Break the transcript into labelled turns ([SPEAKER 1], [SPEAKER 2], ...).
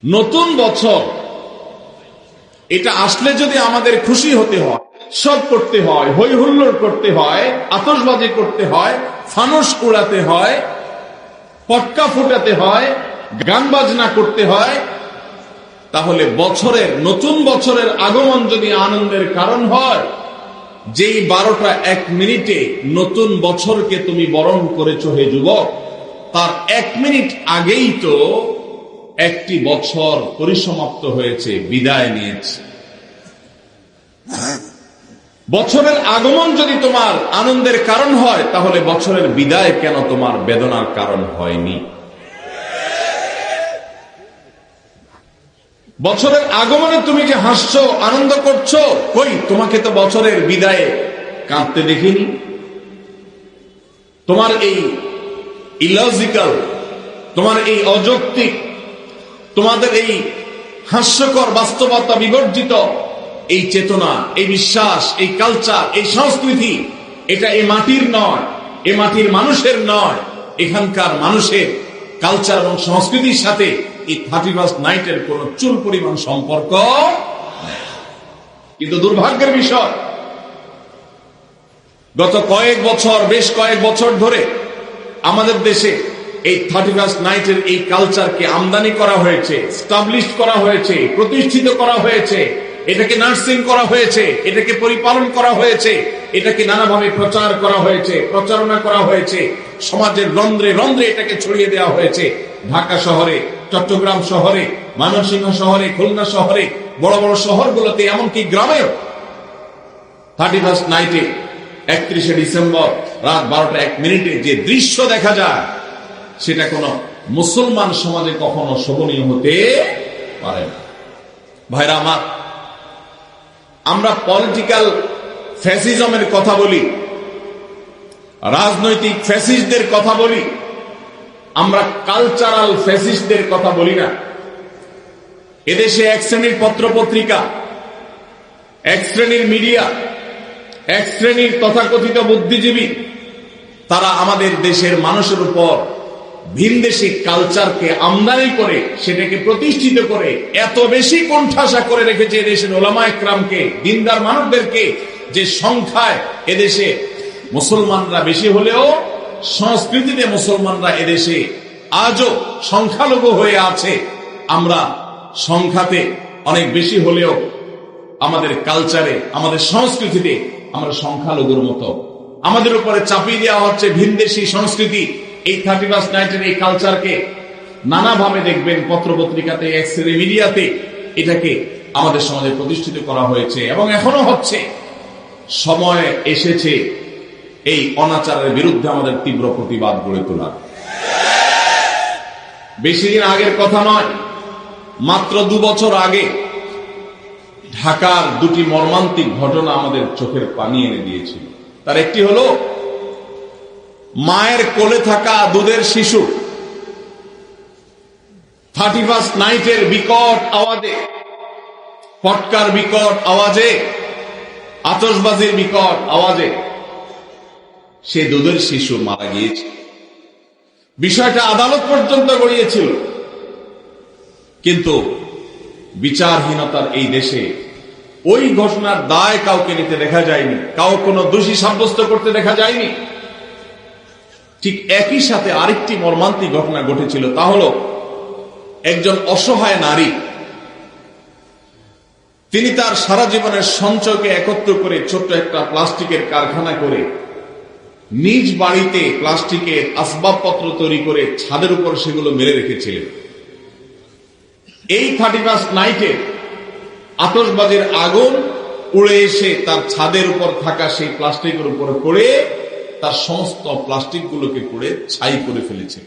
[SPEAKER 1] নতুন বছর এটা আসলে যদি আমাদের খুশি হতে হয়, সব করতে হয়, হই হুল্লোড় করতে হয়, আতশবাজি করতে হয়, ফানুস উড়াতে হয়, পটকা ফুটাতে হয়, গান বাজনা করতে হয়, তাহলে নতুন বছরের আগমন যদি আনন্দের কারণ হয়, যেই 12টা 1 মিনিটে নতুন বছরকে তুমি বরণ করেছো হে যুবক, তার 1 মিনিট আগেই তো একটি বছর পরিসমাপ্ত হয়েছে, বিদায় নিয়েছে। বছরের আগমন যদি তোমার আনন্দের কারণ হয়, তাহলে বছরের বিদায় কেন তোমার বেদনার কারণ হয়নি? বছরের আগমনে তুমি যে হাসছো, আনন্দ করছো, কই তোমাকে তো বছরের বিদায়ে কাঁদতে দেখিনি। তোমার এই ইলজিক্যাল, তোমার এই অযৌক্তিক, তোমাদের এই হাস্যকর বাস্তবতা বিবর্জিত এই চেতনা, এই বিশ্বাস, এই কালচার, এই সংস্কৃতি, এটা এই মাটির নয়, এ মাটির মানুষের নয়। এখানকার মানুষের কালচার এবং সংস্কৃতির সাথে এই 31st নাইটের কোন চুল পরিমাণ সম্পর্ক। কিন্তু দুর্ভাগ্যের বিষয়, গত বেশ কয়েক বছর ধরে আমাদের দেশে এই 31st নাইটের এই কালচারকে আমদানি করা হয়েছে, স্টাবলিশ করা হয়েছে, প্রতিষ্ঠিত করা হয়েছে, এটাকে নার্সিং করা হয়েছে, এটাকে পরিপালন করা হয়েছে, এটাকে নানাভাবে প্রচার করা হয়েছে, প্রচারণা করা হয়েছে, সমাজের রন্ধ্রে রন্ধ্রে এটাকে ছড়িয়ে দেওয়া হয়েছে। ঢাকা শহরে, চট্টগ্রাম শহরে, ময়মনসিংহ শহরে, খুলনা শহরে, বড় বড় শহরগুলোতে, এমনকি গ্রামেও 31st নাইটে 31শে ডিসেম্বর রাত 12টা 1 মিনিটে যে দৃশ্য দেখা যায়, সেটা কোন মুসলমান সমাজে কখনো শোভনীয় হতে পারে না। ভাইরা আমার, আমরা পলিটিক্যাল ফ্যাসিজমের কথা বলি, রাজনৈতিক ফ্যাসিস্টদের কথা বলি, আমরা কালচারাল ফ্যাসিস্টদের কথা বলি না। এদেশে এক শ্রেণীর পত্রপত্রিকা, এক শ্রেণীর মিডিয়া, এক শ্রেণীর তথাকথিত বুদ্ধিজীবী, তারা আমাদের দেশের মানুষের উপর ভিনদেশী কালচারকে আমদানি করে, সেটাকে প্রতিষ্ঠিত করে এত বেশি কোণঠাসা করে রেখেছে এদেশের ওলামায়ে কেরামকে, দিনদার মানুষদেরকে, যে সংখ্যায় এদেশে মুসলমানরা বেশি হলেও সংস্কৃতিতে মুসলমানরা এদেশে আজও সংখ্যালঘু হয়ে আছে। আমরা সংখ্যাতে অনেক বেশি হলেও আমাদের কালচারে, আমাদের সংস্কৃতিতে আমরা সংখ্যালঘুর মতো। আমাদের উপরে চাপিয়ে দেওয়া হচ্ছে ভিনদেশী সংস্কৃতি। এই 31st নাইটের এই কালচারকে নানাভাবে দেখবেন পত্রপত্রিকাতে, এক্সরে মিডিয়াতে, এটাকে আমাদের সমাজে প্রতিষ্ঠিত করা হয়েছে এবং এখনো হচ্ছে। সময় এসেছে এই অনাচারের বিরুদ্ধে আমাদের তীব্র প্রতিবাদ গড়ে তোলা। বেশি দিন আগের কথা নয়, মাত্র 2 বছর আগে ঢাকার 2টি মর্মান্তিক ঘটনা আমাদের চোখের পানি এনে দিয়েছিল। তার একটি হলো মায়ের কোলে থাকা দুধের শিশু 31st নাইটের বিকট আওয়াজে, পটকার বিকট আওয়াজে, আতশবাজির বিকট আওয়াজে সে দুধের শিশু মারা গিয়েছে। বিষয়টা আদালত পর্যন্ত গড়িয়েছিল, কিন্তু বিচারহীনতার এই দেশে ওই ঘটনার দায় কাউকে নিতে দেখা যায়নি, কাউকে কোনো দোষী সাব্যস্ত করতে দেখা যায়নি। ঠিক একই সাথে আরেকটি মর্মান্তিক ঘটনা ঘটেছিল, তা হলো একজন অসহায় নারী, তিনি তার সারা জীবনের সঞ্চয়কে একত্র করে ছোট্ট একটা প্লাস্টিকের কারখানা করে নিজ বাড়িতে প্লাস্টিকের আসবাবপত্র তৈরি করে ছাদের উপর সেগুলো মেরে রেখেছিলেন। এই 31st নাইটে আতশবাজির আগুন উড়ে এসে তার ছাদের উপর থাকা সেই প্লাস্টিকের উপরে পড়ে তার সমস্ত প্লাস্টিকগুলোকে পুড়ে ছাই করে ফেলেছে।